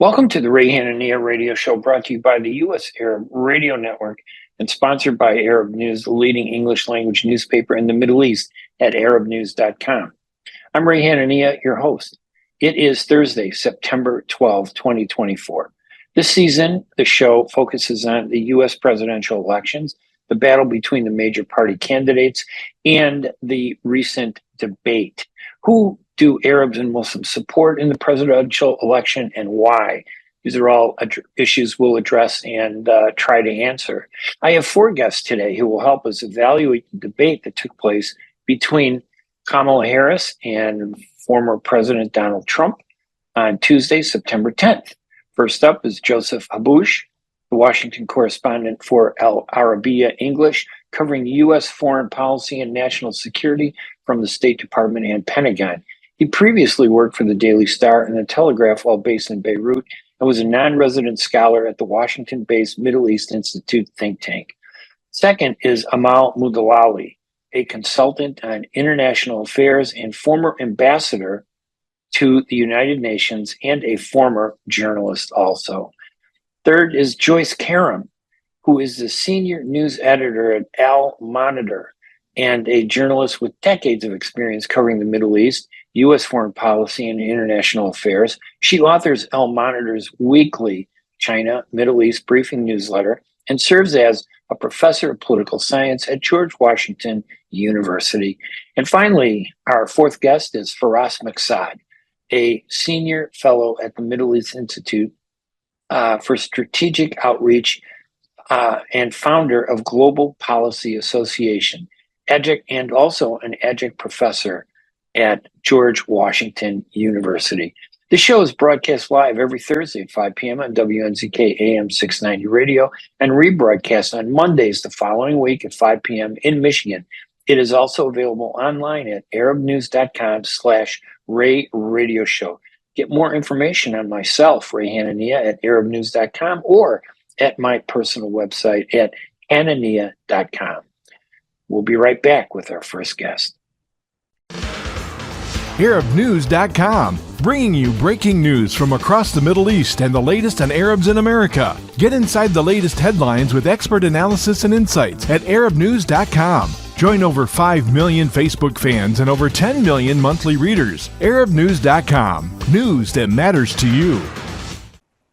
Welcome to the Ray Hanania Radio Show, brought to you by the U.S. Arab Radio Network and sponsored by Arab News, the leading English language newspaper in the Middle East at arabnews.com. I'm Ray Hanania, your host. It is Thursday, September 12, 2024. This season, the show focuses on the U.S. presidential elections, the battle between the major party candidates, and the recent debate. Who do Arabs and Muslims support in the presidential election and why? These are all issues we'll address and try to answer. I have four guests today who will help us evaluate the debate that took place between Kamala Harris and former President Donald Trump on Tuesday, September 10th. First up is Joseph Haboush, the Washington correspondent for Arabiya English, covering U.S. foreign policy and national security from the State Department and Pentagon. He previously worked for the Daily Star and the Telegraph while based in Beirut and was a non-resident scholar at the Washington-based Middle East Institute think tank. Second is Amal Mudallali, a consultant on international affairs and former ambassador to the United Nations and a former journalist also. Third is Joyce Karam, who is the senior news editor at Al Monitor and a journalist with decades of experience covering the Middle East, U.S. foreign policy, and international affairs. She authors Al Monitor's weekly China Middle East briefing newsletter and serves as a professor of political science at George Washington University. And finally, our fourth guest is Faraz Maqsad, a senior fellow at the Middle East Institute for Strategic Outreach and founder of Global Policy Association, adjunct, and also an adjunct professor at George Washington University. The show is broadcast live every Thursday at 5 p.m. on WNZK AM 690 radio and rebroadcast on Mondays the following week at 5 p.m. in Michigan. It is also available online at arabnews.com/Ray Radio Show. Get more information on myself, Ray Hanania, at arabnews.com or at my personal website at hanania.com. We'll be right back with our first guest. ArabNews.com, bringing you breaking news from across the Middle East and the latest on Arabs in America. Get inside the latest headlines with expert analysis and insights at ArabNews.com. Join over 5 million Facebook fans and over 10 million monthly readers. ArabNews.com, news that matters to you.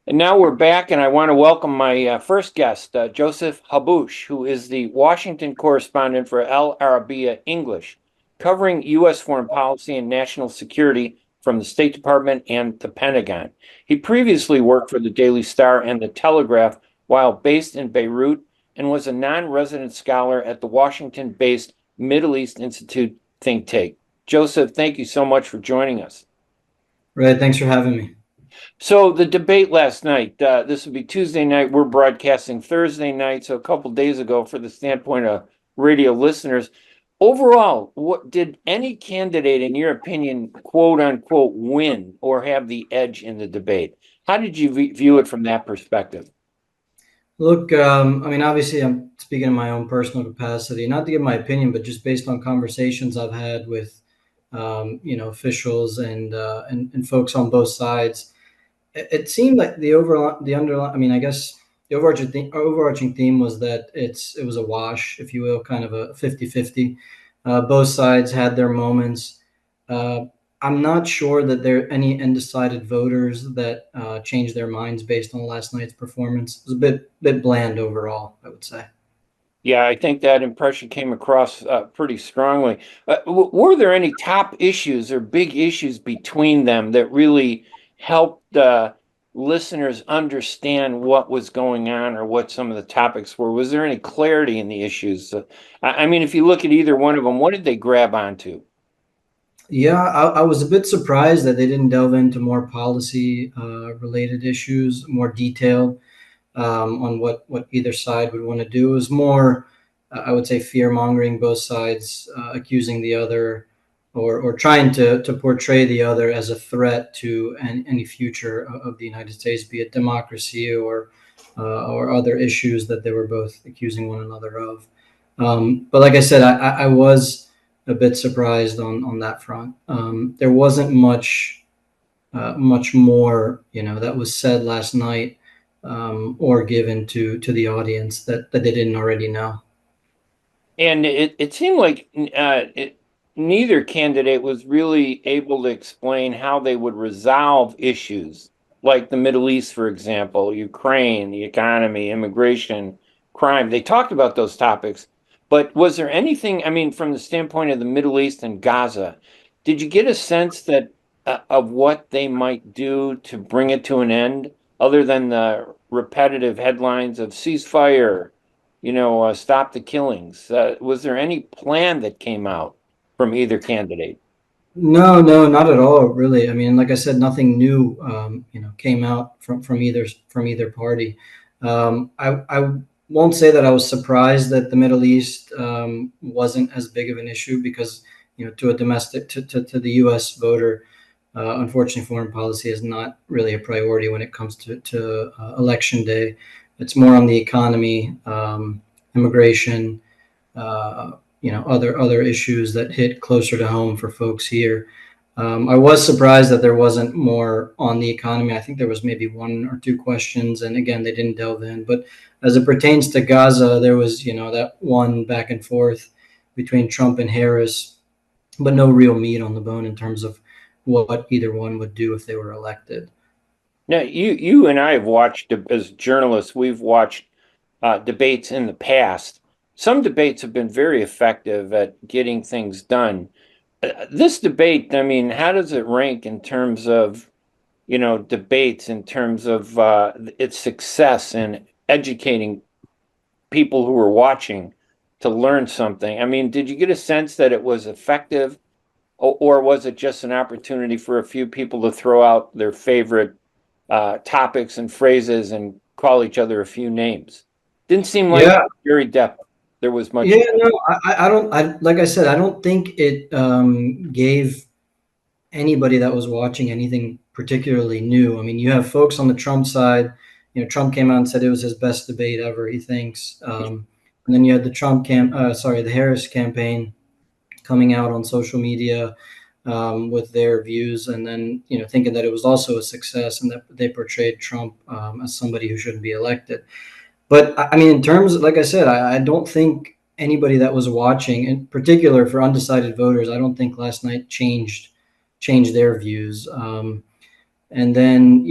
And now we're back, and I want to welcome my first guest, Joseph Haboush, who is the Washington correspondent for Arabiya English, covering U.S. foreign policy and national security from the State Department and the Pentagon. He previously worked for the Daily Star and the Telegraph while based in Beirut and was a non-resident scholar at the Washington-based Middle East Institute think tank. Joseph, thank you so much for joining us. Ray, thanks for having me. So the debate last night, this would be Tuesday night. We're broadcasting Thursday night, so a couple days ago for the standpoint of radio listeners. Overall, what did any candidate, in your opinion, quote unquote, win or have the edge in the debate? How did you view it from that perspective? Look, obviously I'm speaking in my own personal capacity, not to give my opinion, but just based on conversations I've had with, officials and folks on both sides. It seemed like the overarching theme was that it was a wash, if you will, kind of a 50-50. Both sides had their moments. I'm not sure that there are any undecided voters that changed their minds based on last night's performance. It was a bit bland overall, I would say. Yeah, I think that impression came across pretty strongly. Were there any top issues or big issues between them that really helped listeners understand what was going on or what some of the topics were? Was there any clarity in the issues? If you look at either one of them, what did they grab onto? Yeah, I was a bit surprised that they didn't delve into more policy related issues, more detail on what either side would want to do. It was more, I would say, fear mongering, both sides accusing the other or trying to portray the other as a threat to any future of the United States, be it democracy or other issues that they were both accusing one another of. But like I said, I was a bit surprised on that front. There wasn't much much more, that was said last night, or given to the audience that they didn't already know. And it seemed like neither candidate was really able to explain how they would resolve issues like the Middle East, for example, Ukraine, the economy, immigration, crime. They talked about those topics, but was there anything, I mean, from the standpoint of the Middle East and Gaza, did you get a sense that of what they might do to bring it to an end, other than the repetitive headlines of ceasefire? Stop the killings. Was there any plan that came out from either candidate? No, no, not at all, really. I mean, like I said, nothing new, came out from either party. I won't say that I was surprised that the Middle East wasn't as big of an issue because, to a domestic to the U.S. voter, unfortunately, foreign policy is not really a priority when it comes to election day. It's more on the economy, immigration, other issues that hit closer to home for folks here. I was surprised that there wasn't more on the economy. I think there was maybe one or two questions, and again, they didn't delve in. But as it pertains to Gaza, there was, that one back and forth between Trump and Harris, but no real meat on the bone in terms of what either one would do if they were elected. Now, you and I have watched, as journalists, we've watched debates in the past. Some debates have been very effective at getting things done. This debate, I mean, how does it rank in terms of, debates, in terms of its success in educating people who were watching to learn something? I mean, did you get a sense that it was effective, or was it just an opportunity for a few people to throw out their favorite topics and phrases and call each other a few names? Didn't seem like very depth. There was much. Yeah, no, I don't. Like I said, I don't think it gave anybody that was watching anything particularly new. I mean, you have folks on the Trump side. Trump came out and said it was his best debate ever, he thinks. And then you had the Harris campaign coming out on social media with their views, and then thinking that it was also a success and that they portrayed Trump as somebody who shouldn't be elected. But I mean, in terms, like I said, I don't think anybody that was watching, in particular for undecided voters, I don't think last night changed their views. And then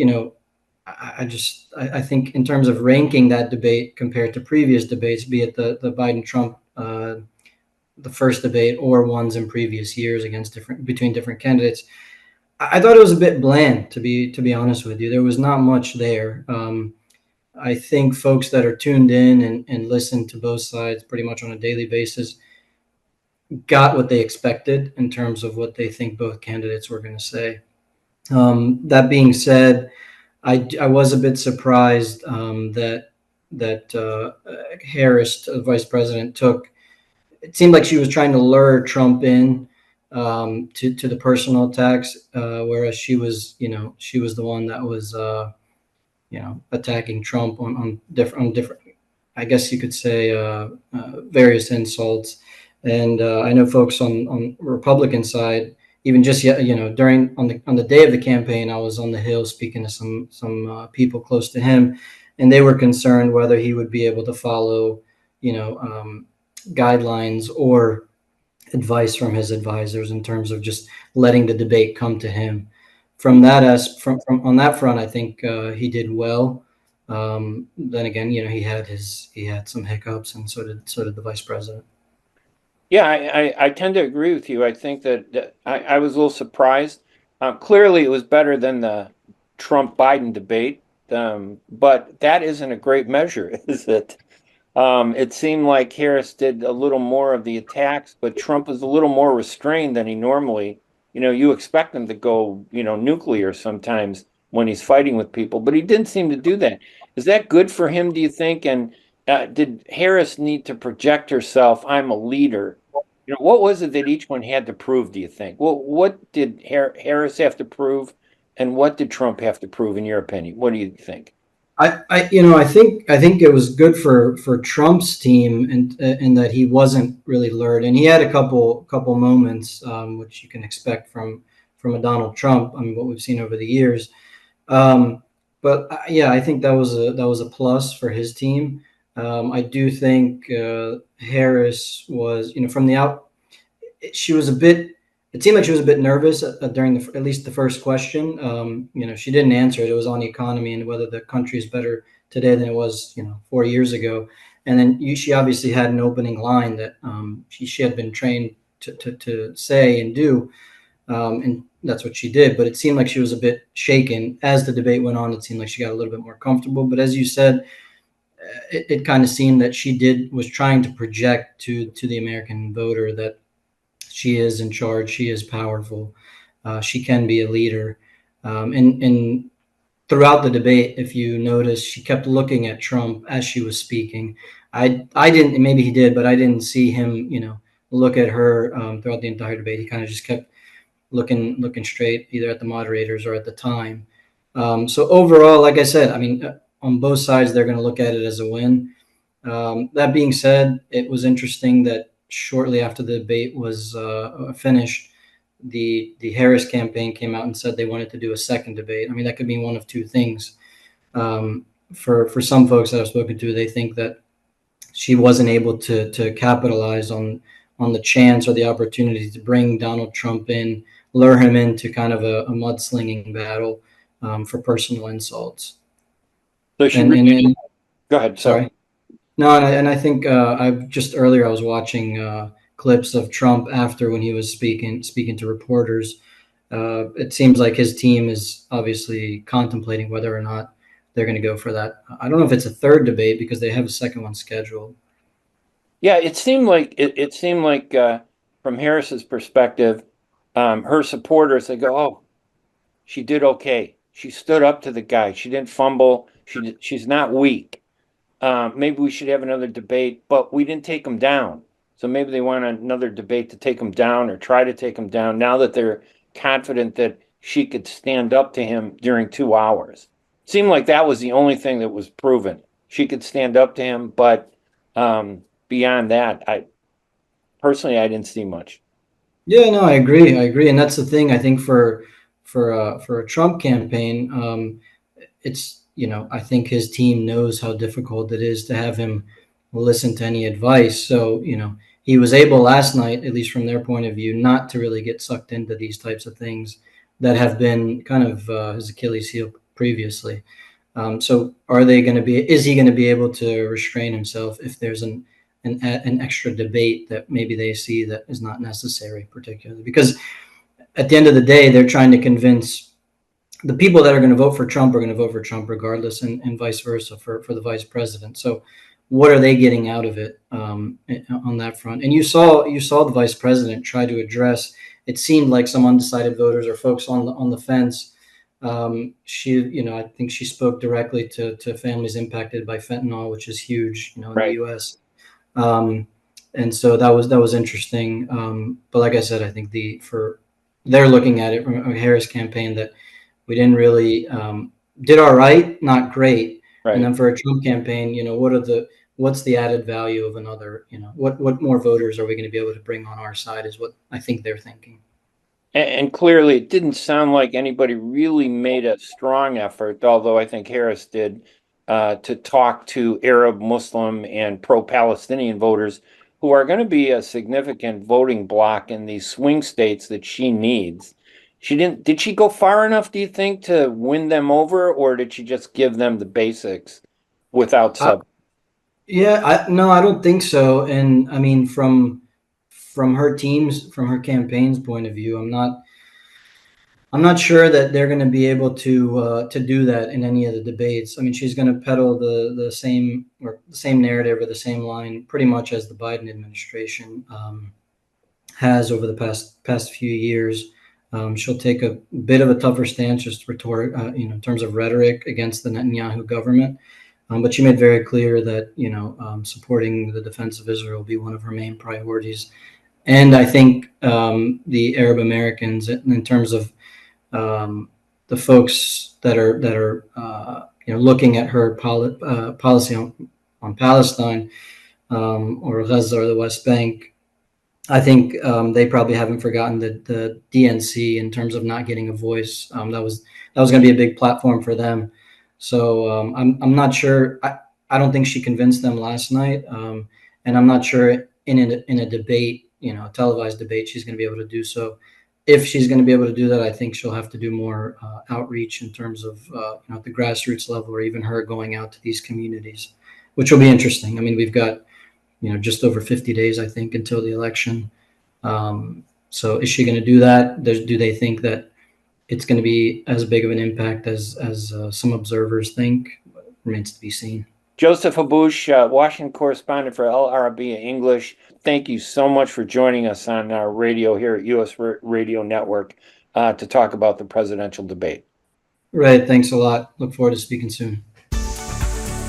I think in terms of ranking that debate compared to previous debates, be it the Biden-Trump the first debate or ones in previous years between different candidates, I thought it was a bit bland, to be honest with you. There was not much there. I think folks that are tuned in and listen to both sides pretty much on a daily basis got what they expected in terms of what they think both candidates were going to say. That being said, I was a bit surprised that Harris, the vice president, it seemed like she was trying to lure Trump in to the personal attacks, whereas she was the one that was attacking Trump on different, I guess you could say, various insults. And I know folks on Republican side, even just during on the day of the campaign, I was on the Hill speaking to some people close to him, and they were concerned whether he would be able to follow guidelines or advice from his advisors in terms of just letting the debate come to him. From that on that front, I think he did well. Then again, he had some hiccups, and so did the vice president. Yeah, I tend to agree with you. I think that I was a little surprised. Clearly, it was better than the Trump-Biden debate, but that isn't a great measure, is it? It seemed like Harris did a little more of the attacks, but Trump was a little more restrained than he normally. You expect him to go, nuclear sometimes when he's fighting with people, but he didn't seem to do that. Is that good for him, do you think? And did Harris need to project herself? I'm a leader. What was it that each one had to prove, do you think? Well, what did Harris have to prove, and what did Trump have to prove, in your opinion? What do you think? I think it was good for Trump's team in that he wasn't really lured, and he had a couple moments, which you can expect from from a Donald Trump. I mean, what we've seen over the years. But yeah, I think that was a plus for his team. I do think Harris was, from the out. She was a bit. It seemed like she was a bit nervous during at least the first question. She didn't answer it. It was on the economy and whether the country is better today than it was, 4 years ago. And then she obviously had an opening line that she had been trained to say and do, and that's what she did. But it seemed like she was a bit shaken as the debate went on. It seemed like she got a little bit more comfortable. But as you said, it kind of seemed that she was trying to project to the American voter that she is in charge. She is powerful. She can be a leader. And throughout the debate, if you notice, she kept looking at Trump as she was speaking. I didn't, maybe he did, but I didn't see him, look at her throughout the entire debate. He kind of just kept looking straight either at the moderators or at the time. So overall, like I said, I mean, on both sides, they're going to look at it as a win. That being said, it was interesting that shortly after the debate was finished, the Harris campaign came out and said they wanted to do a second debate. I mean, that could mean one of two things. For some folks that I've spoken to, they think that she wasn't able to capitalize on the chance or the opportunity to bring Donald Trump in, lure him into kind of a mudslinging battle for personal insults. So she go ahead. Sorry. No, and I think earlier I was watching clips of Trump after when he was speaking to reporters. It seems like his team is obviously contemplating whether or not they're going to go for that. I don't know if it's a third debate because they have a second one scheduled. Yeah, it seemed like from Harris's perspective, her supporters, they go, "Oh, she did okay. She stood up to the guy. She didn't fumble. She's not weak. Maybe we should have another debate, but we didn't take him down. So maybe they want another debate to take him down or try to take him down now that they're confident that she could stand up to him during 2 hours." It seemed like that was the only thing that was proven. She could stand up to him, but beyond that, I didn't see much. Yeah, no, I agree, and that's the thing. I think for a Trump campaign, it's I think his team knows how difficult it is to have him listen to any advice. So he was able last night, at least from their point of view, not to really get sucked into these types of things that have been kind of his Achilles heel previously. So is he going to be able to restrain himself if there's an extra debate that maybe they see that is not necessary, particularly because at the end of the day, they're trying to convince the people that are going to vote for Trump are going to vote for Trump regardless, and vice versa for the vice president. So what are they getting out of it on that front? And you saw the vice president try to address, it seemed like some undecided voters or folks on the fence. I think she spoke directly to families impacted by fentanyl, which is huge, in Right. the U.S. And so that was interesting. But like I said, I think they're looking at it from a Harris campaign that we didn't really did all right, not great. Right. And then for a Trump campaign, what's the added value of another? What more voters are we going to be able to bring on our side is what I think they're thinking. And clearly, it didn't sound like anybody really made a strong effort, although I think Harris did, to talk to Arab, Muslim, and pro-Palestinian voters who are going to be a significant voting bloc in these swing states that she needs. Did she go far enough, do you think, to win them over, or did she just give them the basics without sub? No, I don't think so. And I mean, from her campaign's point of view, I'm not sure that they're going to be able to do that in any of the debates. I mean, she's going to peddle the same narrative or the same line pretty much as the Biden administration has over the past few years. She'll take a bit of a tougher stance, just rhetoric, in terms of rhetoric against the Netanyahu government. But she made very clear that supporting the defense of Israel will be one of her main priorities. And I think the Arab Americans, in terms of the folks that are looking at her policy on Palestine or Gaza or the West Bank, I think they probably haven't forgotten the DNC in terms of not getting a voice. That was going to be a big platform for them. So I'm not sure. I don't think she convinced them last night, and I'm not sure in a debate, a televised debate, she's going to be able to do so. If she's going to be able to do that, I think she'll have to do more outreach in terms of at the grassroots level, or even her going out to these communities, which will be interesting. I mean, we've got just over 50 days, I think, until the election. So is she going to do that? Do they think that it's going to be as big of an impact as some observers think? Remains to be seen. Joseph Haboush, Washington correspondent for Arabiya English. Thank you so much for joining us on our radio here at U.S. Radio Network to talk about the presidential debate. Right. Thanks a lot. Look forward to speaking soon.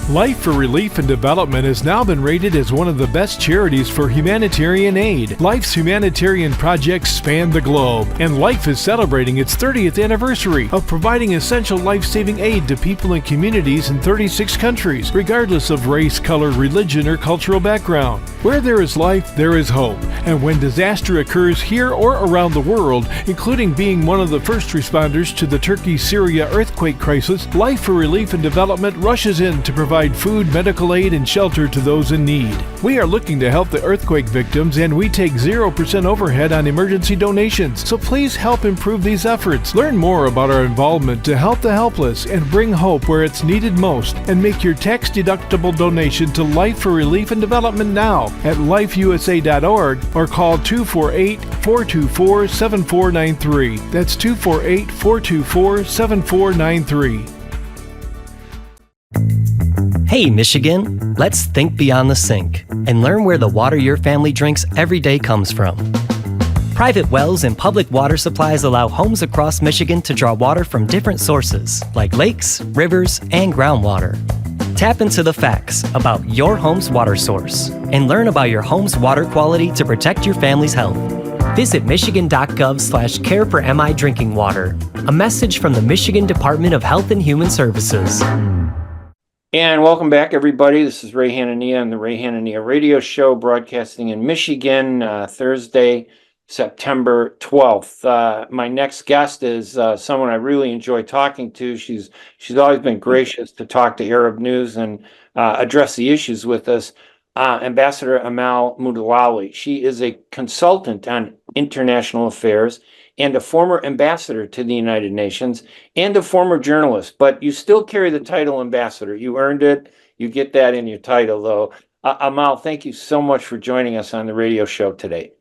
Life for Relief and Development has now been rated as one of the best charities for humanitarian aid. Life's humanitarian projects span the globe, and Life is celebrating its 30th anniversary of providing essential life-saving aid to people and communities in 36 countries, regardless of race, color, religion, or cultural background. Where there is life, there is hope. And when disaster occurs here or around the world, including being one of the first responders to the Turkey-Syria earthquake crisis, Life for Relief and Development rushes in to provide food, medical aid, and shelter to those in need. We are looking to help the earthquake victims, and we take 0% overhead on emergency donations. So please help improve these efforts. Learn more about our involvement to help the helpless and bring hope where it's needed most, and make your tax-deductible donation to Life for Relief and Development now at lifeusa.org or call 248-424-7493. That's 248-424-7493. Hey, Michigan, let's think beyond the sink and learn where the water your family drinks every day comes from. Private wells and public water supplies allow homes across Michigan to draw water from different sources, like lakes, rivers, and groundwater. Tap into the facts about your home's water source and learn about your home's water quality to protect your family's health. Visit michigan.gov/care for MI drinking water. A message from the Michigan Department of Health and Human Services. And welcome back, everybody. This is Ray Hanania on the Ray Hanania Radio Show, broadcasting in Michigan, Thursday, September 12th. My next guest is someone I really enjoy talking to. She's always been gracious to talk to Arab News and address the issues with us. Ambassador Amal Mudallali. She is a consultant on international affairs and a former ambassador to the United Nations and a former journalist, but you still carry the title ambassador. You earned it. You get that in your title, though. Amal, thank you so much for joining us on the radio show today.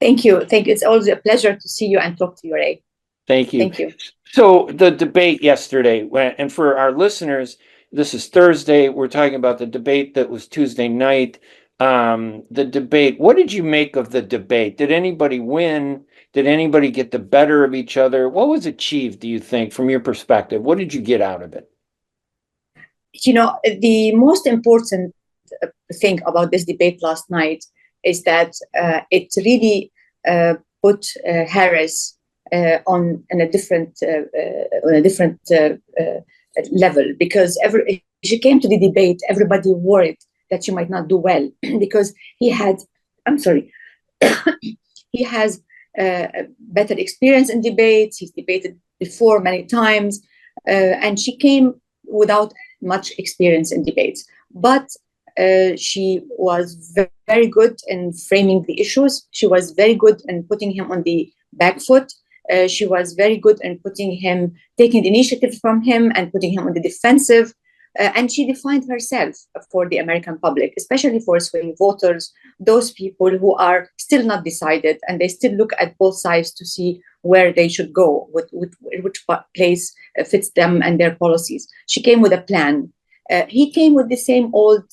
Thank you. It's always a pleasure to see you and talk to you, Ray. Thank you. Thank you. So the debate yesterday, and for our listeners, this is Thursday. We're talking about the debate that was Tuesday night. The debate, what did you make of the debate? Did anybody win? Did anybody get the better of each other? What was achieved, do you think, from your perspective? What did you get out of it? The most important thing about this debate last night is that it really put Harris on a different level, because she came to the debate, everybody worried that she might not do well because he has better experience in debates. He's debated before many times, and she came without much experience in debates. But she was very good in framing the issues. She was very good in putting him on the back foot. She was very good in taking the initiative from him and putting him on the defensive. And she defined herself for the American public, especially for swing voters, those people who are still not decided, and they still look at both sides to see where they should go, which place fits them and their policies. She came with a plan. He came with the same old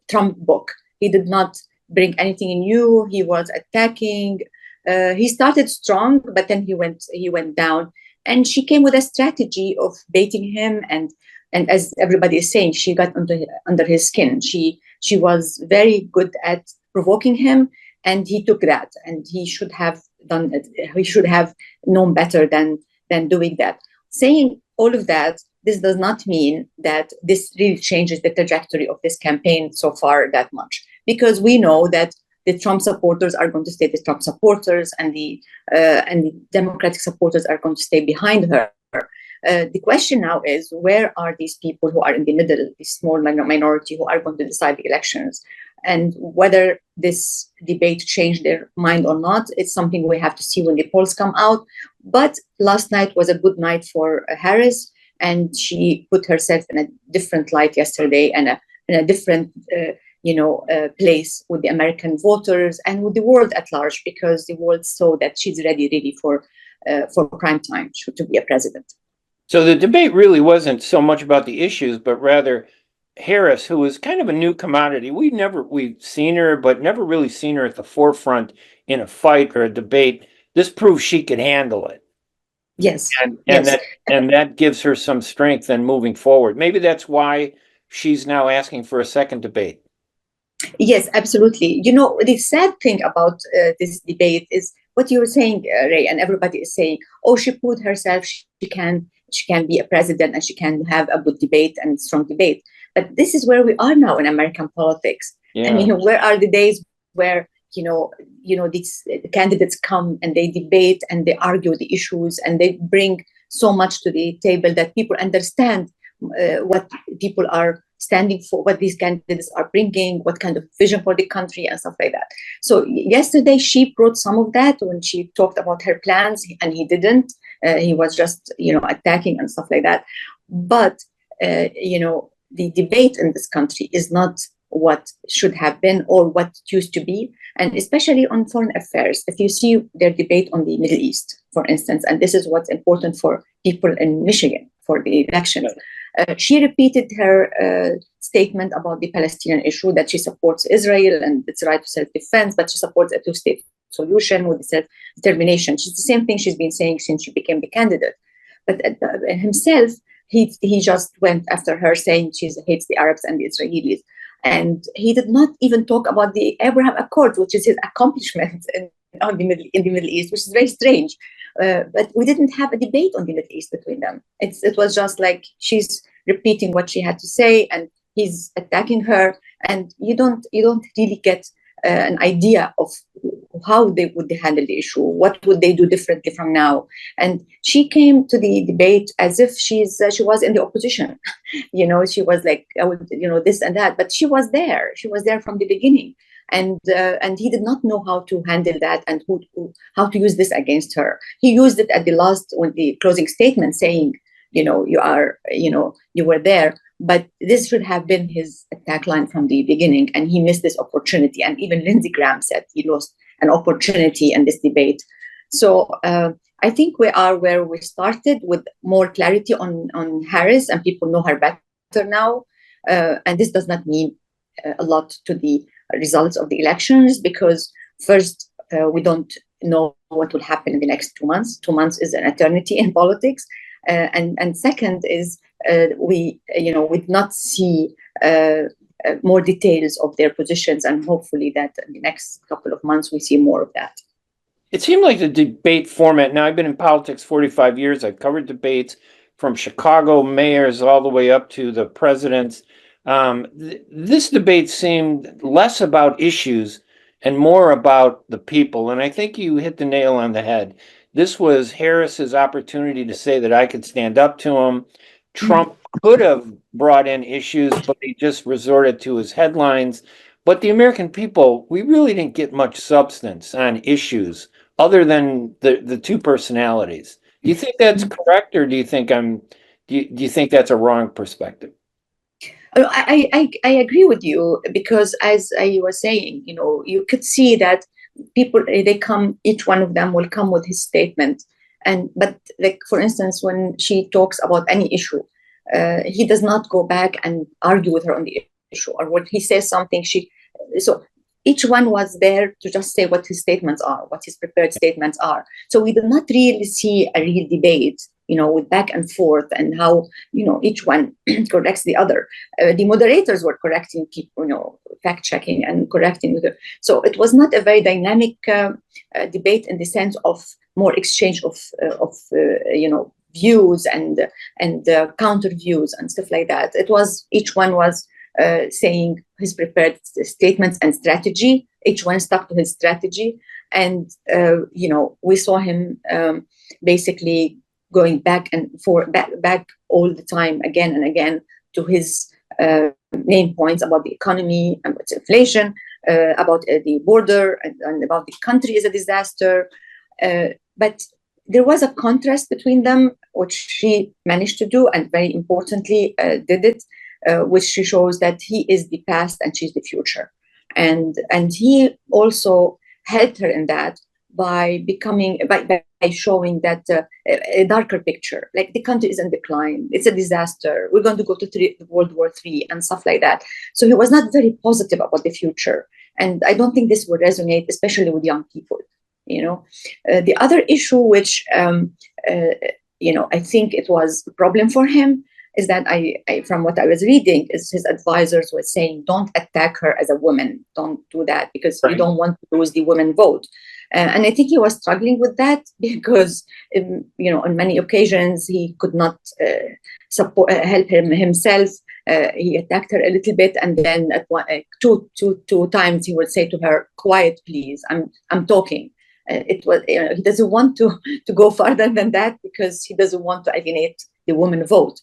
Trump book. He did not bring anything new. He was attacking. He started strong, but then he went down. And she came with a strategy of baiting him, and as everybody is saying, she got under his skin. She was very good at provoking him, and he took that. And he should have done it. He should have known better than doing that. Saying all of that, this does not mean that this really changes the trajectory of this campaign so far that much, because we know that the Trump supporters are going to stay the Trump supporters, and the Democratic supporters are going to stay behind her. The question now is, where are these people who are in the middle, the small minority who are going to decide the elections? And whether this debate changed their mind or not, it's something we have to see when the polls come out. But last night was a good night for Harris, and she put herself in a different light yesterday, and in a different place with the American voters and with the world at large, because the world saw that she's ready really for prime time to be a president. So the debate really wasn't so much about the issues, but rather Harris, who is kind of a new commodity. We've seen her, but never really seen her at the forefront in a fight or a debate. This proves she could handle it. Yes. And that gives her some strength in moving forward. Maybe that's why she's now asking for a second debate. Yes, absolutely. The sad thing about this debate is what you were saying, Ray, and everybody is saying, oh, she proved herself, she can be a president, and she can have a good debate and strong debate. But this is where we are now in American politics. Yeah. I mean, where are the days where these candidates come and they debate and they argue the issues and they bring so much to the table that people understand what people are standing for, what these candidates are bringing, what kind of vision for the country and stuff like that. So yesterday she brought some of that when she talked about her plans, and he didn't. He was just attacking and stuff like that. But the debate in this country is not what should have been or what it used to be, and especially on foreign affairs. If you see their debate on the Middle East, for instance, and this is what's important for people in Michigan for the elections, she repeated her statement about the Palestinian issue, that she supports Israel and its right to self-defense, but she supports a two-state solution with self-determination. It's the same thing she's been saying since she became the candidate. But himself, he just went after her, saying she hates the Arabs and the Israelis. And he did not even talk about the Abraham Accords, which is his accomplishment in the Middle East, which is very strange. But we didn't have a debate on the Middle East between them. It was just like she's repeating what she had to say, and he's attacking her, and you don't really get an idea of how they would handle the issue, what would they do differently from now. And she came to the debate as if she was in the opposition. She was like, this and that, but she was there. She was there from the beginning. And he did not know how to handle that and how to use this against her. He used it at the last, when the closing statement, saying, you were there. But this should have been his attack line from the beginning, and he missed this opportunity. And even Lindsey Graham said he lost an opportunity in this debate. So I think we are where we started, with more clarity on Harris, and people know her better now. And this does not mean a lot to the results of the elections, because first, we don't know what will happen in the next 2 months. 2 months is an eternity in politics. And second is we did not see more details of their positions, and hopefully that in the next couple of months we see more of that. It seemed like the debate format. Now, I've been in politics 45 years. I've covered debates from Chicago mayors all the way up to the presidents. This debate seemed less about issues and more about the people. And I think you hit the nail on the head. This was Harris's opportunity to say that I could stand up to him. Trump could have brought in issues, but he just resorted to his headlines. But the American people, we really didn't get much substance on issues other than the two personalities. Do you think that's correct, or do you think that's a wrong perspective? I agree with you, because as I was saying, you could see that people, each one of them will come with his statement. But like, for instance, when she talks about any issue, he does not go back and argue with her on the issue, or when he says something, so each one was there to just say what his statements are, what his prepared statements are. So we did not really see a real debate, with back and forth, and how, each one corrects the other. The moderators were correcting people, fact checking and correcting. So it was not a very dynamic debate in the sense of more exchange of views and counter views and stuff like that. It was, each one was saying his prepared statements and strategy. Each one stuck to his strategy. And, we saw him basically going back and forth, back all the time, again and again, to his main points about the economy and its inflation, about the border, and about the country as a disaster. But there was a contrast between them, which she managed to do, and very importantly did it, which she shows that he is the past and she's the future. And he also helped her in that by showing that a darker picture, like the country is in decline, it's a disaster, we're going to go to World War III and stuff like that. So he was not very positive about the future. And I don't think this would resonate, especially with young people. The other issue, which I think it was a problem for him, is that I from what I was reading, is his advisors were saying, don't attack her as a woman, don't do that, because you don't want to lose the women vote. And I think he was struggling with that because, on many occasions he could not help himself. He attacked her a little bit, and then at two times he would say to her, "Quiet, please. I'm talking." It was he doesn't want to go further than that because he doesn't want to alienate the women vote.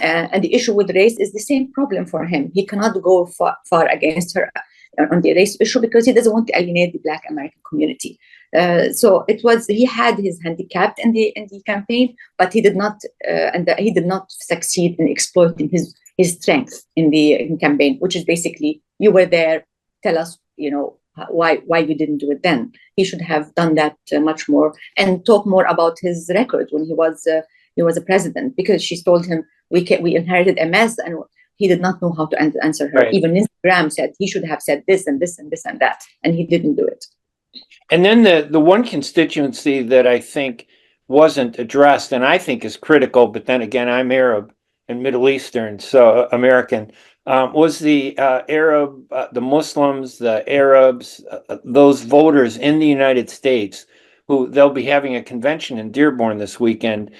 And the issue with race is the same problem for him. He cannot go far against her on the race issue because he doesn't want to alienate the Black American community. So he had his handicap in the campaign, but he did not succeed in exploiting his strength in the campaign, which is basically, you were there, tell us, why you didn't do it then. He should have done that much more and talk more about his record when he was a president, because she told him we inherited a mess, and he did not know how to answer her. Right. Even Instagram said he should have said this and this and this and that, and he didn't do it. And then the one constituency that I think wasn't addressed, and I think is critical, but then again, I'm Arab and Middle Eastern, so American, was the Arab, the Muslims, the Arabs, those voters in the United States, who they'll be having a convention in Dearborn this weekend.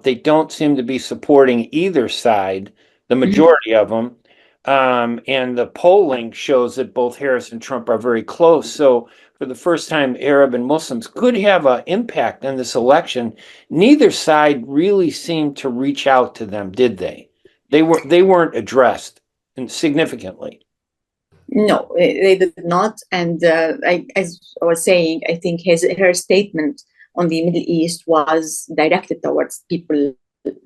They don't seem to be supporting either side, the majority of them. And the polling shows that both Harris and Trump are very close. So for the first time, Arab and Muslims could have an impact in this election. Neither side really seemed to reach out to them, did they? They weren't addressed significantly. No, they did not. And as I was saying, I think her statement on the Middle East was directed towards people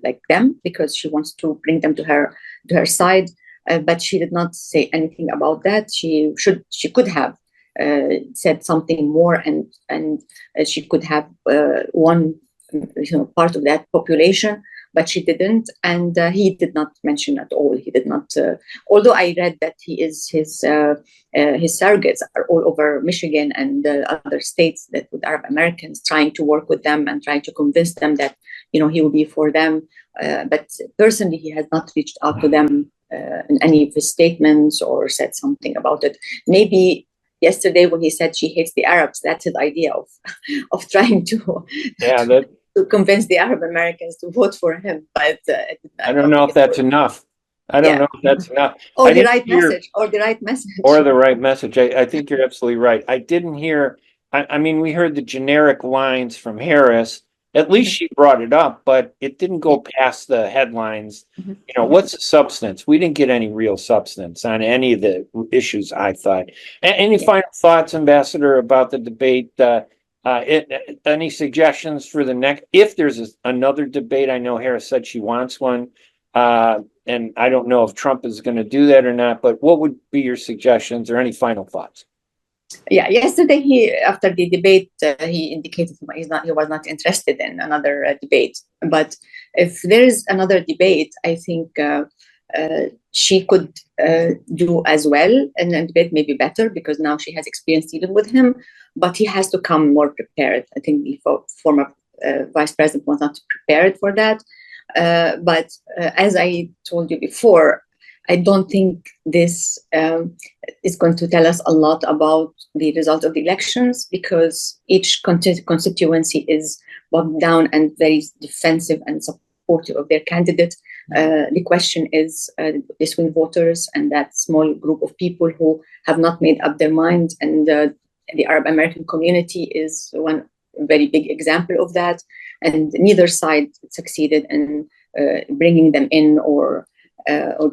like them, because she wants to bring them to her side. But she did not say anything about that. She could have said something more, and she could have won part of that population, but she didn't, and he did not mention at all. He did not. Although I read that his surrogates are all over Michigan and other states that with Arab Americans, trying to work with them and trying to convince them that he will be for them. But personally, he has not reached out to them in any of his statements or said something about it. Maybe yesterday when he said she hates the Arabs, that's his idea of trying to to convince the Arab Americans to vote for him. But I don't know if that's enough. I don't know if that's enough. Or the right message. Or the right message. I think you're absolutely right. I didn't hear. I mean, we heard the generic lines from Harris. At least she brought it up, but it didn't go past the headlines. What's the substance? We didn't get any real substance on any of the issues, I thought. Any final thoughts, Ambassador, about the debate? Any suggestions for the next, if there's another debate? I know Harris said she wants one, and I don't know if Trump is going to do that or not, but what would be your suggestions or any final thoughts? Yeah, yesterday after the debate, he indicated he was not interested in another debate. But if there is another debate, I think she could do as well, and the debate may be better because now she has experience dealing with him. But he has to come more prepared. I think the former vice president was not prepared for that. But as I told you before, I don't think this is going to tell us a lot about the result of the elections, because each constituency is bogged down and very defensive and supportive of their candidate. The question is the swing voters and that small group of people who have not made up their mind. And the Arab American community is one very big example of that. And neither side succeeded in bringing them in or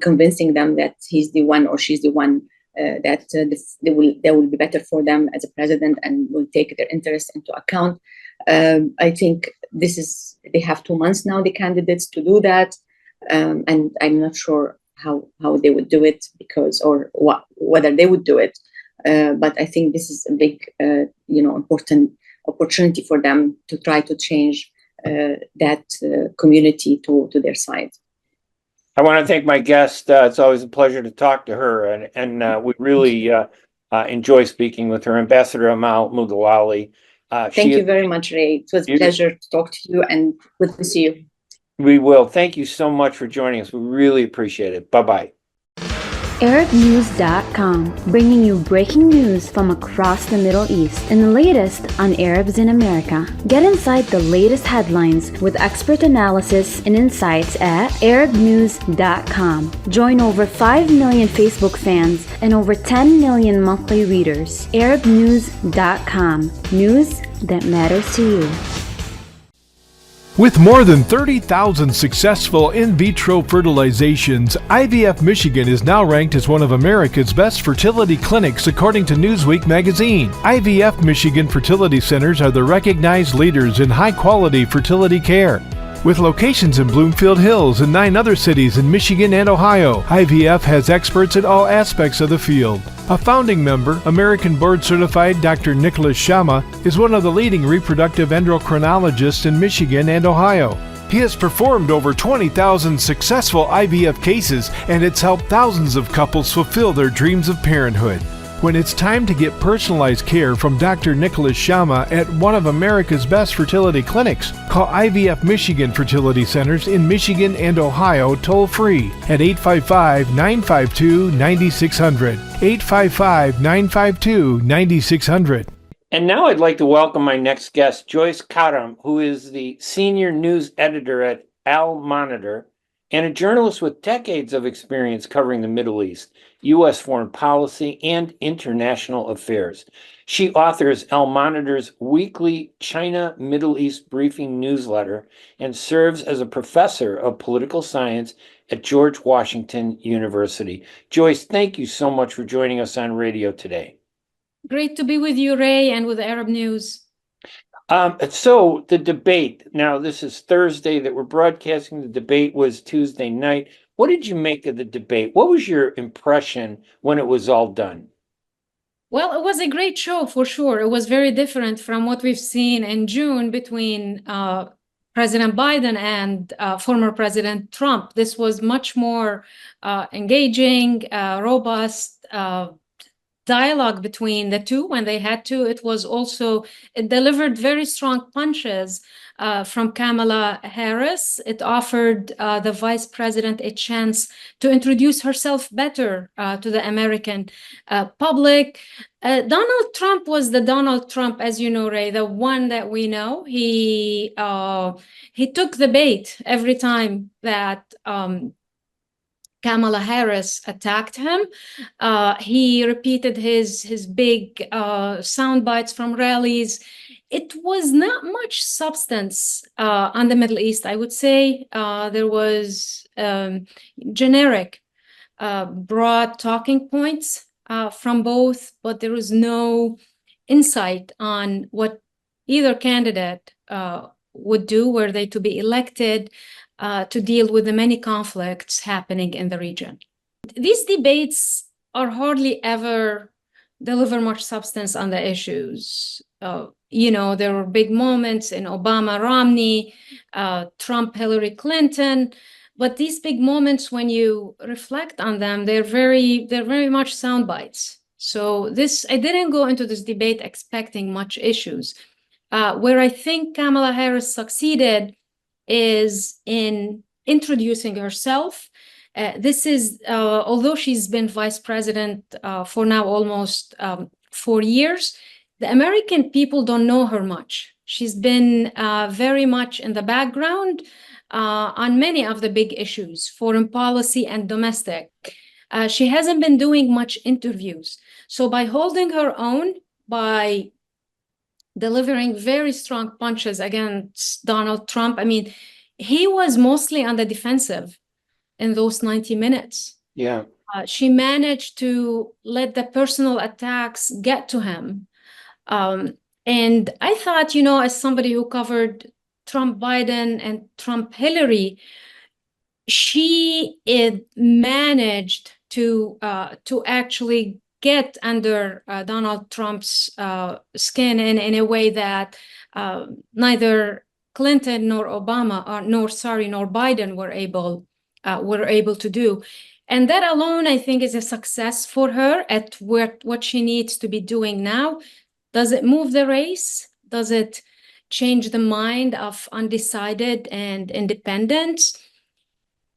convincing them that he's the one or she's the one that they will be better for them as a president and will take their interests into account. I think they have 2 months now, the candidates, to do that, and I'm not sure how they would do it whether they would do it. But I think this is a big, important opportunity for them to try to change that community to their side. I want to thank my guest. It's always a pleasure to talk to her, and we really enjoy speaking with her, Ambassador Amal Mudallali. Thank you very much, Ray. It was a pleasure to talk to you and good to see you. We will. Thank you so much for joining us. We really appreciate it. Bye-bye. ArabNews.com, bringing you breaking news from across the Middle East and the latest on Arabs in America. Get inside the latest headlines with expert analysis and insights at ArabNews.com. Join over 5 million Facebook fans and over 10 million monthly readers. ArabNews.com, news that matters to you. With more than 30,000 successful in vitro fertilizations, IVF Michigan is now ranked as one of America's best fertility clinics according to Newsweek magazine. IVF Michigan fertility centers are the recognized leaders in high-quality fertility care. With locations in Bloomfield Hills and 9 other cities in Michigan and Ohio, IVF has experts in all aspects of the field. A founding member, American board-certified Dr. Nicholas Shama, is one of the leading reproductive endocrinologists in Michigan and Ohio. He has performed over 20,000 successful IVF cases, and it's helped thousands of couples fulfill their dreams of parenthood. When it's time to get personalized care from Dr. Nicholas Shama at one of America's best fertility clinics, call IVF Michigan Fertility Centers in Michigan and Ohio toll-free at 855-952-9600. 855-952-9600. And now I'd like to welcome my next guest, Joyce Karam, who is the senior news editor at Al Monitor and a journalist with decades of experience covering the Middle East, U.S. foreign policy, and international affairs. She authors Al Monitor's weekly China Middle East briefing newsletter and serves as a professor of political science at George Washington University. Joyce, thank you so much for joining us on radio today. Great to be with you, Ray, and with Arab News. So the debate, now this is Thursday that we're broadcasting. The debate was Tuesday night. What did you make of the debate? What was your impression when it was all done? Well, it was a great show for sure. It was very different from what we've seen in June between President Biden and former President Trump. This was much more engaging, robust, dialogue between the two when they had to. It delivered very strong punches from Kamala Harris. It offered the vice president a chance to introduce herself better to the American public. Donald Trump was the Donald Trump, as you know, Ray, the one that we know. He took the bait every time that Kamala Harris attacked him. He repeated his big sound bites from rallies. It was not much substance on the Middle East, I would say. There was generic, broad talking points from both, but there was no insight on what either candidate would do were they to be elected to deal with the many conflicts happening in the region. These debates are hardly ever deliver much substance on the issues. There were big moments in Obama, Romney, Trump, Hillary Clinton, but these big moments, when you reflect on them, they're very much sound bites. So I didn't go into this debate expecting much issues. Where I think Kamala Harris succeeded is in introducing herself. This is, although she's been vice president for now almost 4 years, the American people don't know her much. She's been very much in the background. on many of the big issues, foreign policy and domestic. She hasn't been doing much interviews. So by holding her own, by delivering very strong punches against Donald Trump, I mean, he was mostly on the defensive in those 90 minutes. Yeah. She managed to let the personal attacks get to him. And I thought, you know, as somebody who covered Trump Biden and Trump Hillary, she managed to actually get under Donald Trump's skin in a way that neither Clinton nor Obama nor Biden were able to do. And that alone, I think, is a success for her at what she needs to be doing now. Does it move the race? Does it change the mind of undecided and independents?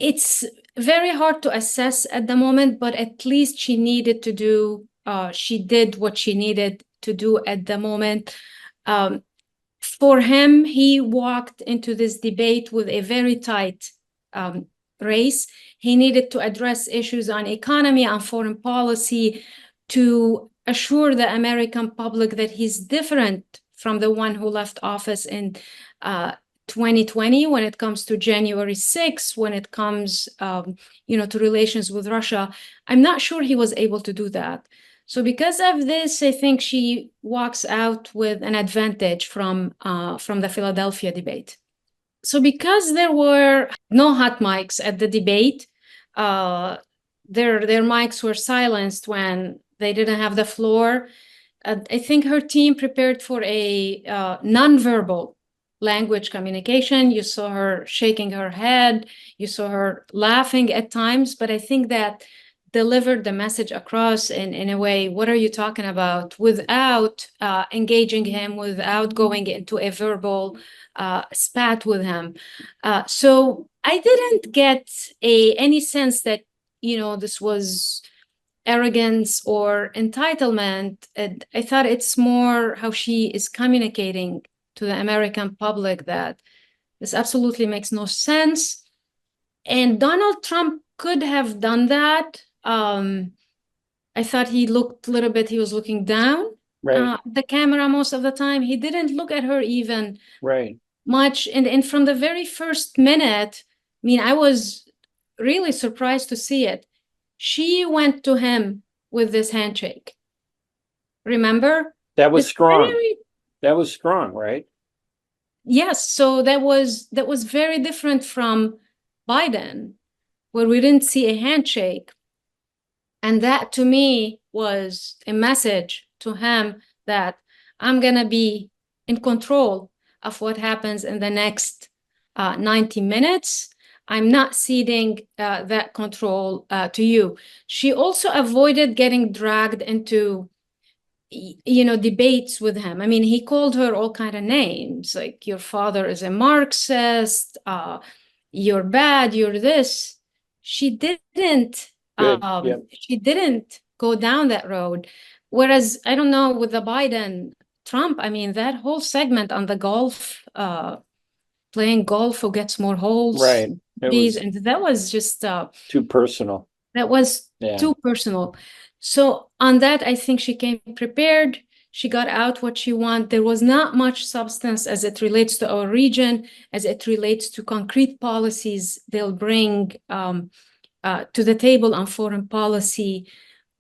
It's very hard to assess at the moment, but at least she did what she needed to do at the moment. For him, he walked into this debate with a very tight race. He needed to address issues on economy, on foreign policy, to assure the American public that he's different from the one who left office in 2020 when it comes to January 6th, when it comes to relations with Russia. I'm not sure he was able to do that. So because of this, I think she walks out with an advantage from the Philadelphia debate. So because there were no hot mics at the debate, their mics were silenced when they didn't have the floor. I think her team prepared for a nonverbal language communication. You saw her shaking her head. You saw her laughing at times, but I think that delivered the message across in a way, what are you talking about, without engaging him, without going into a verbal spat with him. So I didn't get any sense that, this was arrogance or entitlement. I thought it's more how she is communicating to the American public that this absolutely makes no sense. And Donald Trump could have done that. I thought he looked a little bit, he was looking down the camera most of the time. He didn't look at her even much. And from the very first minute, I mean, I was really surprised to see it. She went to him with this handshake. Remember? That was strong. That was strong, right? Yes. So that was very different from Biden, where we didn't see a handshake. And that to me was a message to him that I'm going to be in control of what happens in the next 90 minutes. I'm not ceding that control to you. She also avoided getting dragged into, debates with him. I mean, he called her all kind of names, like your father is a Marxist, you're bad, you're this. She didn't. She didn't go down that road. Whereas, I don't know, with the Biden, Trump, I mean, that whole segment on the golf, playing golf, who gets more holes. Right. And that was just too personal. That was too personal. So on that, I think she came prepared. She got out what she wanted. There was not much substance as it relates to our region, as it relates to concrete policies they'll bring to the table on foreign policy.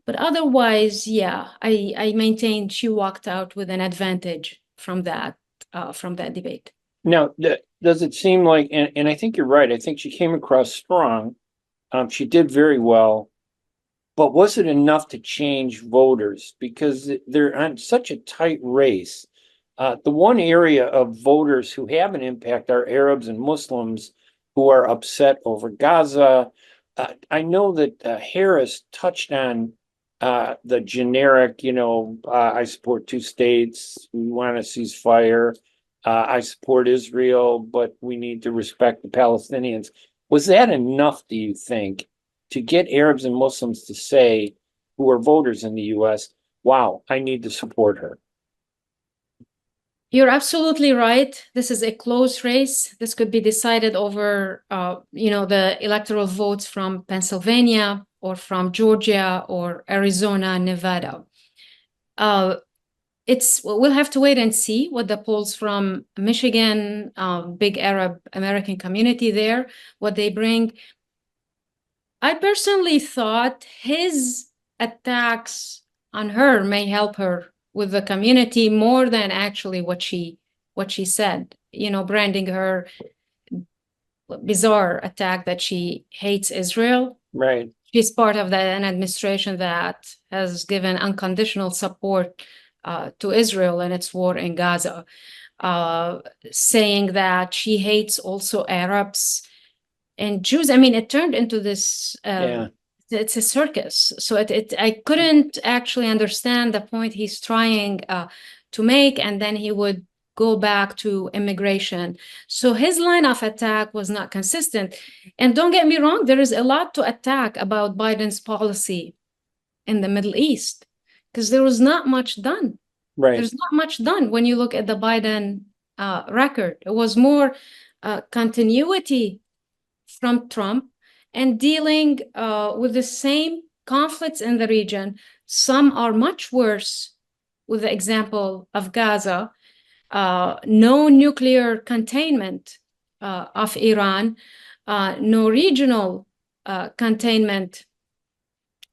But otherwise, I maintain she walked out with an advantage from that debate. Now, does it seem like, and I think you're right, I think she came across strong. She did very well. But was it enough to change voters? Because they're on such a tight race. The one area of voters who have an impact are Arabs and Muslims who are upset over Gaza. I know that Harris touched on the generic, I support two states, we want a ceasefire, I support Israel, but we need to respect the Palestinians. Was that enough, do you think, to get Arabs and Muslims to say, who are voters in the U.S., wow, I need to support her? You're absolutely right. This is a close race. This could be decided over, the electoral votes from Pennsylvania or from Georgia or Arizona, Nevada. We'll have to wait and see what the polls from Michigan, big Arab American community there, what they bring. I personally thought his attacks on her may help her with the community more than actually what she said, branding her bizarre attack that she hates Israel. Right. She's part of an administration that has given unconditional support to Israel in its war in Gaza, saying that she hates also Arabs and Jews. I mean, it turned into this, it's a circus. So I couldn't actually understand the point he's trying to make, and then he would go back to immigration. So his line of attack was not consistent. And don't get me wrong, there is a lot to attack about Biden's policy in the Middle East, because there was not much done. Right. There's not much done when you look at the Biden record. It was more continuity from Trump and dealing with the same conflicts in the region. Some are much worse, with the example of Gaza. No nuclear containment of Iran, no regional containment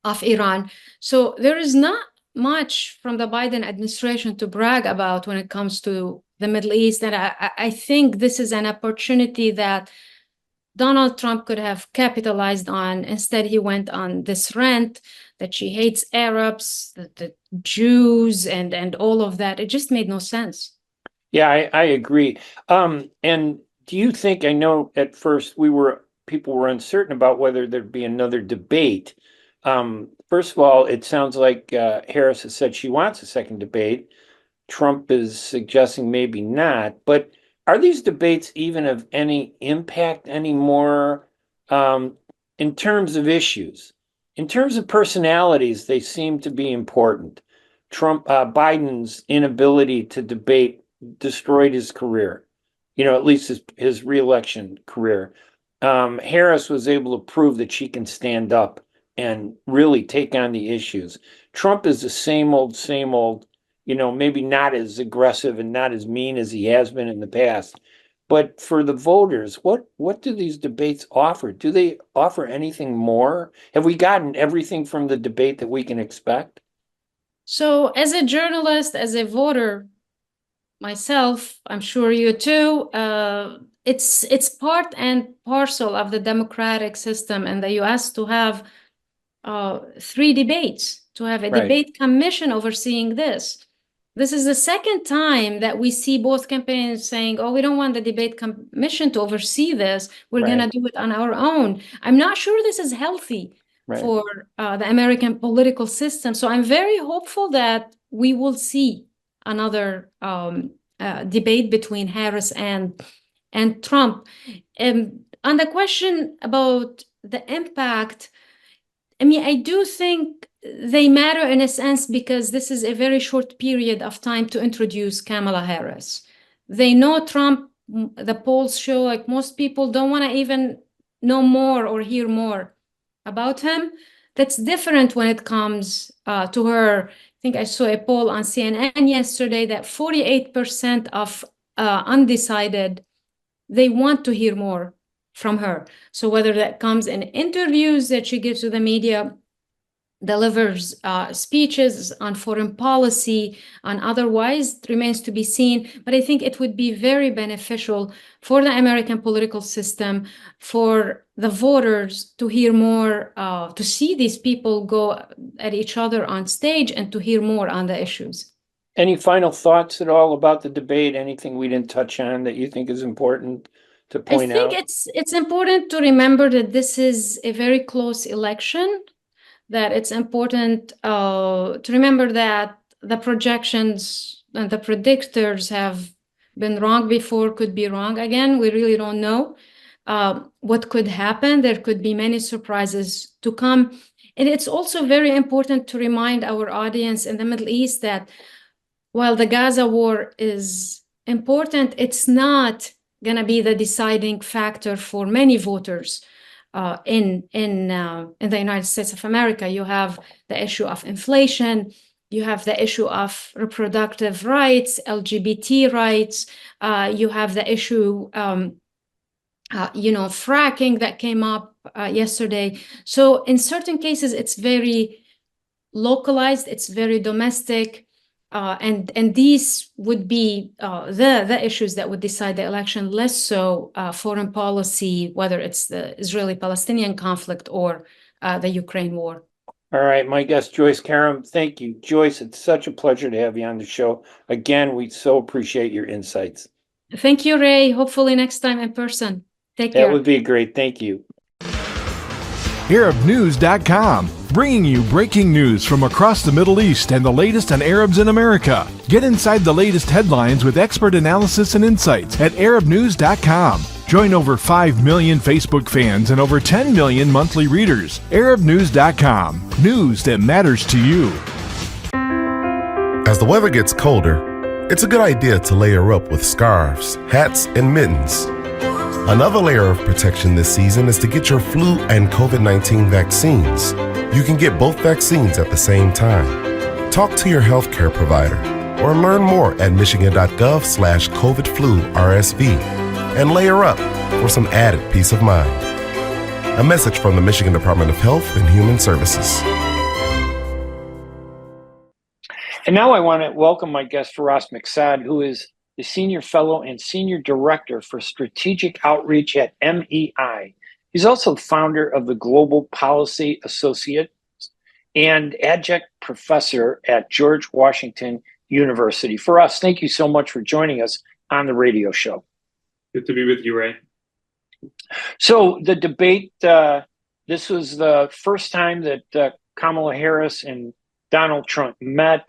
of Iran. So there is not much from the Biden administration to brag about when it comes to the Middle East. And I think this is an opportunity that Donald Trump could have capitalized on. Instead, he went on this rant that she hates Arabs, the Jews, and all of that. It just made no sense. Yeah, I agree. And do you think, I know at first people were uncertain about whether there'd be another debate. First of all, it sounds like Harris has said she wants a second debate. Trump is suggesting maybe not. But are these debates even of any impact anymore in terms of issues? In terms of personalities, they seem to be important. Biden's inability to debate destroyed his career, at least his reelection career. Harris was able to prove that she can stand up and really take on the issues. Trump is the same old, maybe not as aggressive and not as mean as he has been in the past. But for the voters, what do these debates offer? Do they offer anything more? Have we gotten everything from the debate that we can expect? So as a journalist, as a voter, myself, I'm sure you too, it's part and parcel of the democratic system in the US to have 3 debates, to have a debate commission overseeing this. This is the second time that we see both campaigns saying, oh, we don't want the debate commission to oversee this. We're going to do it on our own. I'm not sure this is healthy for the American political system. So I'm very hopeful that we will see another debate between Harris and Trump. On the question about the impact, I mean, I do think they matter in a sense because this is a very short period of time to introduce Kamala Harris. They know Trump, the polls show like most people don't want to even know more or hear more about him. That's different when it comes to her. I think I saw a poll on CNN yesterday that 48% of undecided, they want to hear more from her. So whether that comes in interviews that she gives to the media, delivers speeches on foreign policy, on otherwise, remains to be seen. But I think it would be very beneficial for the American political system, for the voters to hear more, to see these people go at each other on stage and to hear more on the issues. Any final thoughts at all about the debate? Anything we didn't touch on that you think is important to point out? I think it's important to remember that this is a very close election, that it's important to remember that the projections and the predictors have been wrong before, could be wrong again. We really don't know what could happen. There could be many surprises to come. And it's also very important to remind our audience in the Middle East that while the Gaza war is important, it's not going to be the deciding factor for many voters in the United States of America. You have the issue of inflation. You have the issue of reproductive rights, LGBT rights. You have the issue, fracking that came up yesterday. So in certain cases, it's very localized. It's very domestic. And these would be the issues that would decide the election, less so foreign policy, whether it's the Israeli-Palestinian conflict or the Ukraine war. All right, my guest, Joyce Karam. Thank you, Joyce. It's such a pleasure to have you on the show. Again, we so appreciate your insights. Thank you, Ray. Hopefully next time in person. Take care. That would be great. Thank you. ArabNews.com, bringing you breaking news from across the Middle East and the latest on Arabs in America. Get inside the latest headlines with expert analysis and insights at ArabNews.com. Join over 5 million Facebook fans and over 10 million monthly readers. ArabNews.com, news that matters to you. As the weather gets colder, it's a good idea to layer up with scarves, hats, and mittens. Another layer of protection this season is to get your flu and COVID-19 vaccines. You can get both vaccines at the same time. Talk to your healthcare provider or learn more at michigan.gov/COVID-flu-RSV and layer up for some added peace of mind. A message from the Michigan Department of Health and Human Services. And now I want to welcome my guest, Faraz Miqsad, who is the Senior Fellow and Senior Director for Strategic Outreach at MEI. He's also founder of the Global Policy Associates and Adjunct Professor at George Washington University. Faraz, thank you so much for joining us on the radio show. Good to be with you, Ray. So the debate, this was the first time that Kamala Harris and Donald Trump met.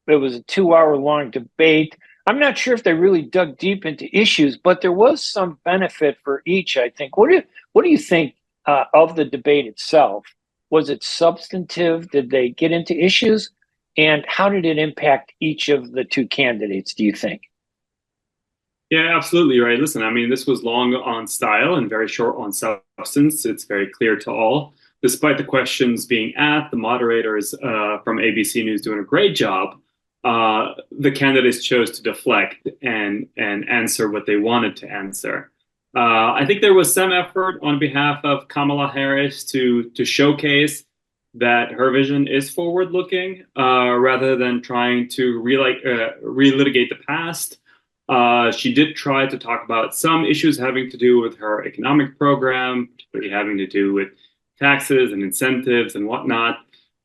It was a 2-hour-long debate. I'm not sure if they really dug deep into issues, but there was some benefit for each, I think. What do you think of the debate itself? Was it substantive? Did they get into issues? And how did it impact each of the two candidates, do you think? Yeah, absolutely right. Listen, I mean, this was long on style and very short on substance. It's very clear to all. Despite the questions being asked, the moderators from ABC News doing a great job. The candidates chose to deflect and answer what they wanted to answer. I think there was some effort on behalf of Kamala Harris to showcase that her vision is forward-looking rather than trying to relitigate the past. She did try to talk about some issues having to do with her economic program, particularly having to do with taxes and incentives and whatnot.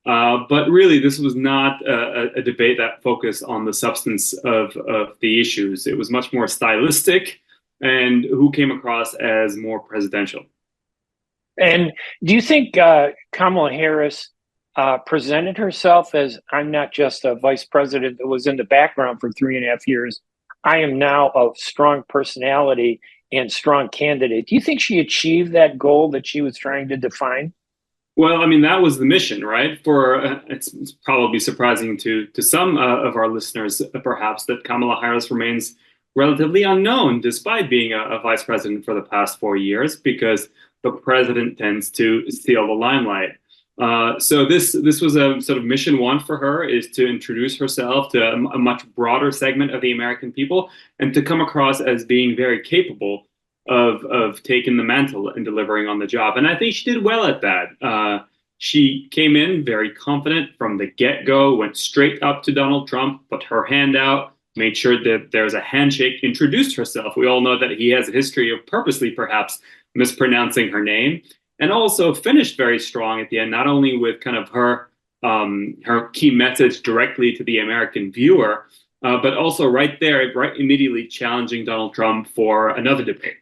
But really, this was not a debate that focused on the substance of the issues. It was much more stylistic and who came across as more presidential. And do you think Kamala Harris presented herself as, I'm not just a vice president that was in the background for 3.5 years. I am now a strong personality and strong candidate. Do you think she achieved that goal that she was trying to define? Well, I mean, that was the mission, right? It's probably surprising to some of our listeners, perhaps, that Kamala Harris remains relatively unknown, despite being a vice president for the past 4 years, because the president tends to steal the limelight. So this was a sort of mission one for her, is to introduce herself to a much broader segment of the American people and to come across as being very capable of taking the mantle and delivering on the job. And I think she did well at that. She came in very confident from the get-go, went straight up to Donald Trump, put her hand out, made sure that there's a handshake, introduced herself. We all know that he has a history of purposely perhaps mispronouncing her name, and also finished very strong at the end, not only with kind of her key message directly to the American viewer, but also right immediately challenging Donald Trump for another debate.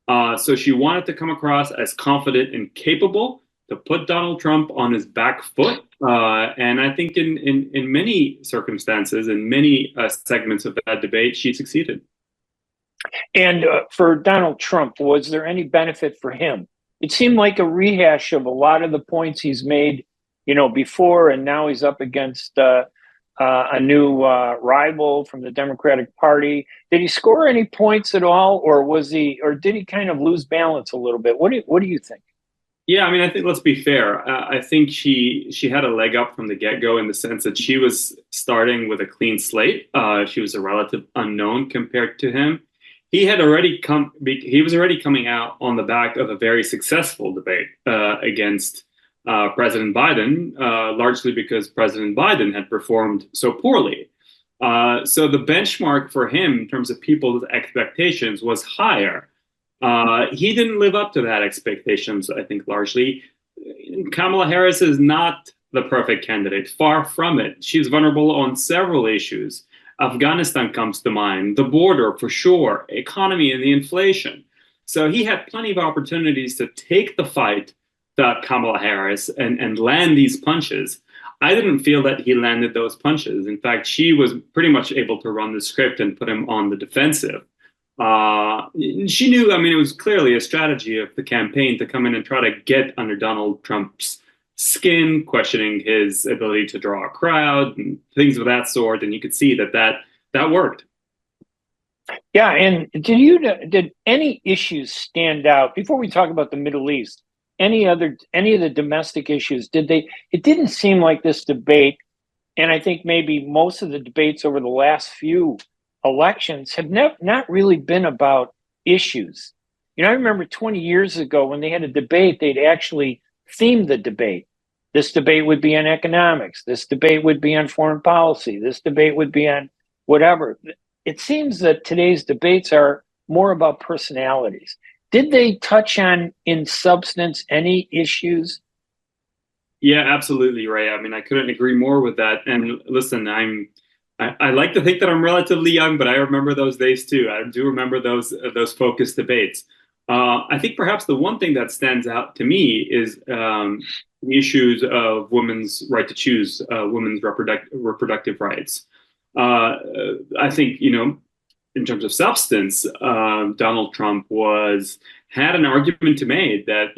So she wanted to come across as confident and capable to put Donald Trump on his back foot. And I think in many circumstances, in many segments of that debate, she succeeded. And for Donald Trump, was there any benefit for him? It seemed like a rehash of a lot of the points he's made, before, and now he's up against a new rival from the Democratic Party. Did he score any points at all, or did he kind of lose balance a little bit? What do you think? Yeah, I mean, I think let's be fair. I think she had a leg up from the get-go in the sense that she was starting with a clean slate. She was a relative unknown compared to him. He was already coming out on the back of a very successful debate against President Biden, largely because President Biden had performed so poorly. So the benchmark for him in terms of people's expectations was higher. He didn't live up to that expectations, I think, largely. Kamala Harris is not the perfect candidate. Far from it. She's vulnerable on several issues. Afghanistan comes to mind, the border for sure, economy and the inflation. So he had plenty of opportunities to take the fight to Kamala Harris and land these punches. I didn't feel that he landed those punches. In fact, she was pretty much able to run the script and put him on the defensive. She knew, I mean, it was clearly a strategy of the campaign to come in and try to get under Donald Trump's skin, questioning his ability to draw a crowd and things of that sort. And you could see that worked. Yeah. And did any issues stand out before we talk about the Middle East? Any of the domestic issues? It didn't seem like this debate, and I think maybe most of the debates over the last few elections have not really been about issues. I remember 20 years ago when they had a debate, they'd actually themed the debate. This debate would be on economics. This debate would be on foreign policy. This debate would be on whatever. It seems that today's debates are more about personalities. Did they touch on, in substance, any issues? Yeah, absolutely, Ray. I mean, I couldn't agree more with that. And listen, I like to think that I'm relatively young, but I remember those days too. I do remember those focused debates. I think perhaps the one thing that stands out to me is the issues of women's right to choose, women's reproductive rights. I think, in terms of substance, Donald Trump had an argument to make that,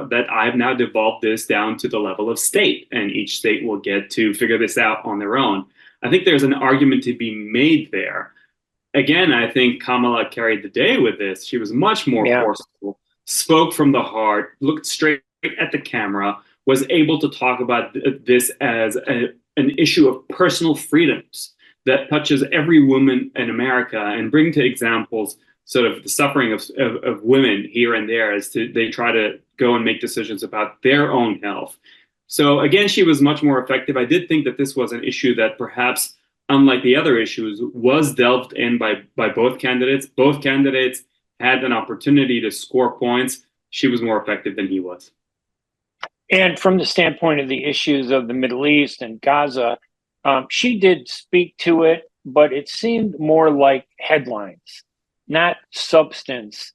that I've now devolved this down to the level of state, and each state will get to figure this out on their own. I think there's an argument to be made there. Again, I think Kamala carried the day with this. She was much more forceful, spoke from the heart, looked straight at the camera, was able to talk about this as an issue of personal freedoms that touches every woman in America, and bring to examples sort of the suffering of women here and there as they try to go and make decisions about their own health. So again, she was much more effective. I did think that this was an issue that perhaps, unlike the other issues, was delved in by both candidates. Both candidates had an opportunity to score points. She was more effective than he was. And from the standpoint of the issues of the Middle East and Gaza, she did speak to it, but it seemed more like headlines, not substance.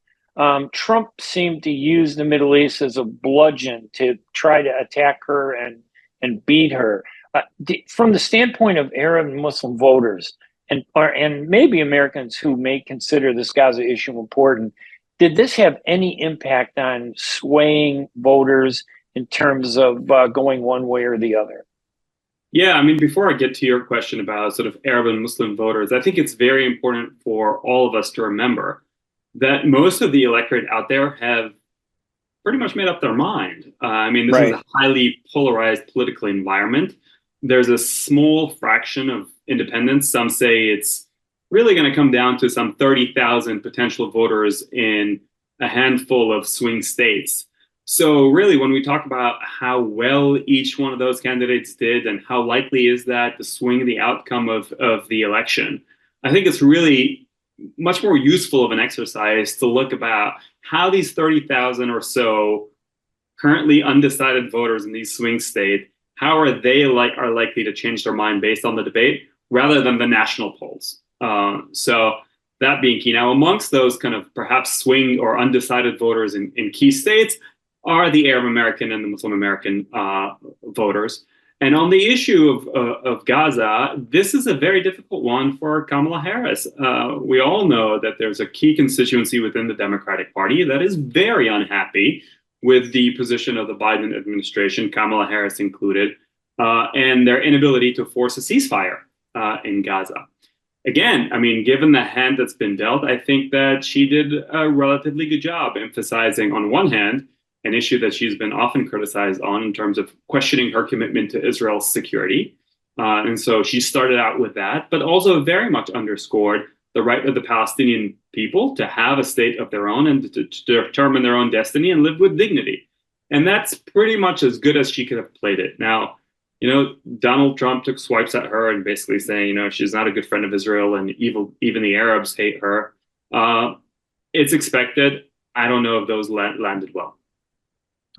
Trump seemed to use the Middle East as a bludgeon to try to attack her and beat her. From the standpoint of Arab and Muslim voters, and maybe Americans who may consider this Gaza issue important, did this have any impact on swaying voters in terms of going one way or the other? Yeah, I mean, before I get to your question about sort of Arab and Muslim voters, I think it's very important for all of us to remember that most of the electorate out there have pretty much made up their mind. I mean, this is a highly polarized political environment. There's a small fraction of independents. Some say it's really going to come down to some 30,000 potential voters in a handful of swing states. So really, when we talk about how well each one of those candidates did and how likely is that to swing the outcome of the election, I think it's really much more useful of an exercise to look about how these 30,000 or so currently undecided voters in these swing states, how are they likely to change their mind based on the debate rather than the national polls. So that being key. Now, amongst those kind of perhaps swing or undecided voters in key states are the Arab American and the Muslim American voters. And on the issue of Gaza, this is a very difficult one for Kamala Harris. We all know that there's a key constituency within the Democratic Party that is very unhappy with the position of the Biden administration, Kamala Harris included, and their inability to force a ceasefire in Gaza. Again, I mean, given the hand that's been dealt, I think that she did a relatively good job emphasizing, on one hand, an issue that she's been often criticized on in terms of questioning her commitment to Israel's security. And so she started out with that, but also very much underscored the right of the Palestinian people to have a state of their own and to determine their own destiny and live with dignity. And that's pretty much as good as she could have played it. Now, Donald Trump took swipes at her and basically saying, she's not a good friend of Israel and even the Arabs hate her. It's expected. I don't know if those landed well.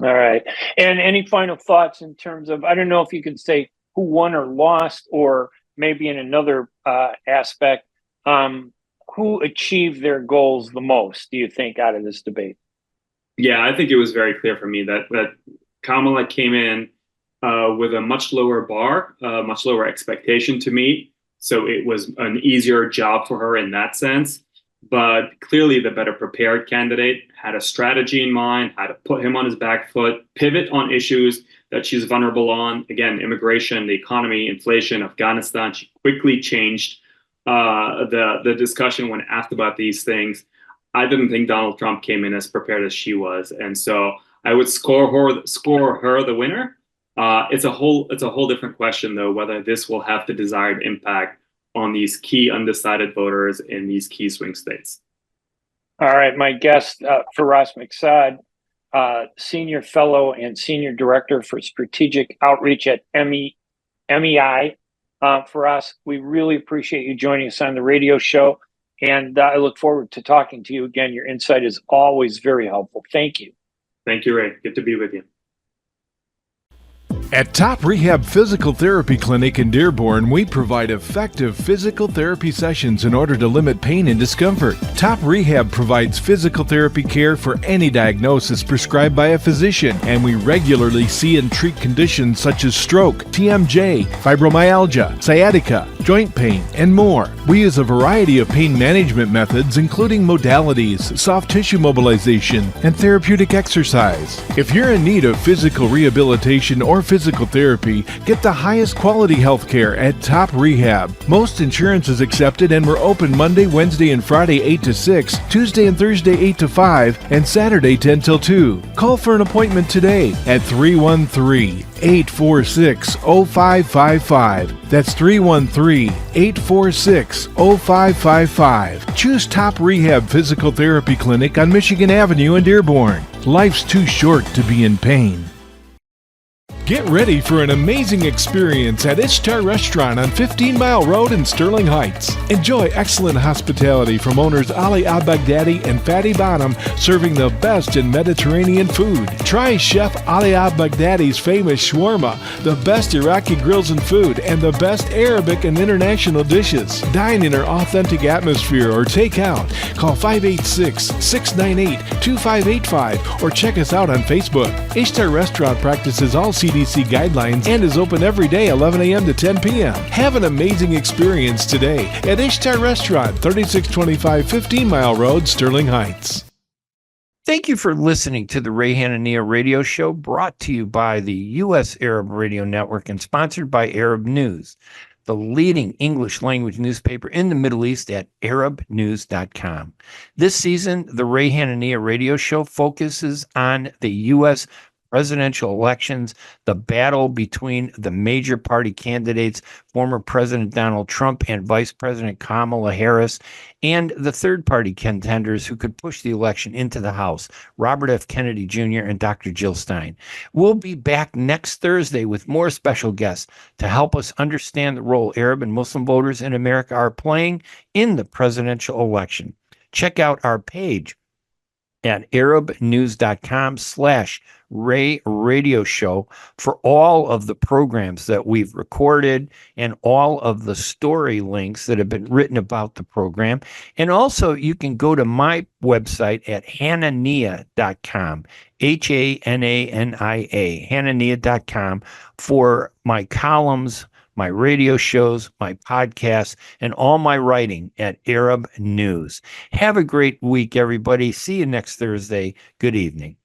All right. And any final thoughts in terms of, I don't know if you can say who won or lost, or maybe in another aspect, who achieved their goals the most, do you think, out of this debate? Yeah, I think it was very clear for me that Kamala came in with a much lower bar, much lower expectation to meet. So it was an easier job for her in that sense. But clearly the better prepared candidate had a strategy in mind, how to put him on his back foot, pivot on issues that she's vulnerable on. Again, immigration, the economy, inflation, Afghanistan. She quickly changed the discussion when asked about these things. I didn't think Donald Trump came in as prepared as she was. And so I would score her the winner. It's a whole different question, though, whether this will have the desired impact on these key undecided voters in these key swing states. All right, my guest, Firas Miqsad, Senior Fellow and Senior Director for Strategic Outreach at MEI. Firas, we really appreciate you joining us on the radio show, and I look forward to talking to you again. Your insight is always very helpful. Thank you. Thank you, Ray. Good to be with you. At Top Rehab Physical Therapy Clinic in Dearborn, we provide effective physical therapy sessions in order to limit pain and discomfort. Top Rehab provides physical therapy care for any diagnosis prescribed by a physician, and we regularly see and treat conditions such as stroke, TMJ, fibromyalgia, sciatica, joint pain, and more. We use a variety of pain management methods, including modalities, soft tissue mobilization, and therapeutic exercise. If you're in need of physical rehabilitation or physical therapy, get the highest quality health care at Top Rehab. Most insurance is accepted, and we're open Monday, Wednesday, and Friday 8 to 6, Tuesday and Thursday 8 to 5, and Saturday 10 till 2. Call for an appointment today at 313-846-0555. That's 313-846-0555. Choose Top Rehab Physical Therapy Clinic on Michigan Avenue in Dearborn. Life's too short to be in pain. Get ready for an amazing experience at Ishtar Restaurant on 15 Mile Road in Sterling Heights. Enjoy excellent hospitality from owners Ali Al-Baghdadi and Fatty Bonham, serving the best in Mediterranean food. Try Chef Ali Al-Baghdadi's famous shawarma, the best Iraqi grills and food, and the best Arabic and international dishes. Dine in our authentic atmosphere or take out. Call 586-698-2585 or check us out on Facebook. Ishtar Restaurant practices all CDC guidelines and is open every day 11 a.m. to 10 p.m. Have an amazing experience today at Ishtar Restaurant, 3625 15 Mile Road, Sterling Heights. Thank you for listening to the Ray Hanania Radio Show, brought to you by the U.S. Arab Radio Network and sponsored by Arab News, the leading English language newspaper in the Middle East at arabnews.com. This season, the Ray Hanania Radio Show focuses on the U.S. presidential elections, the battle between the major party candidates, former President Donald Trump and Vice President Kamala Harris, and the third party contenders who could push the election into the House, Robert F. Kennedy Jr. and Dr. Jill Stein. We'll be back next Thursday with more special guests to help us understand the role Arab and Muslim voters in America are playing in the presidential election. Check out our page at arabnews.com/Ray Radio Show for all of the programs that we've recorded and all of the story links that have been written about the program. And also you can go to my website at hanania.com, Hanania, hanania.com, for my columns, my radio shows, my podcasts, and all my writing at Arab News. Have a great week, everybody. See you next Thursday. Good evening.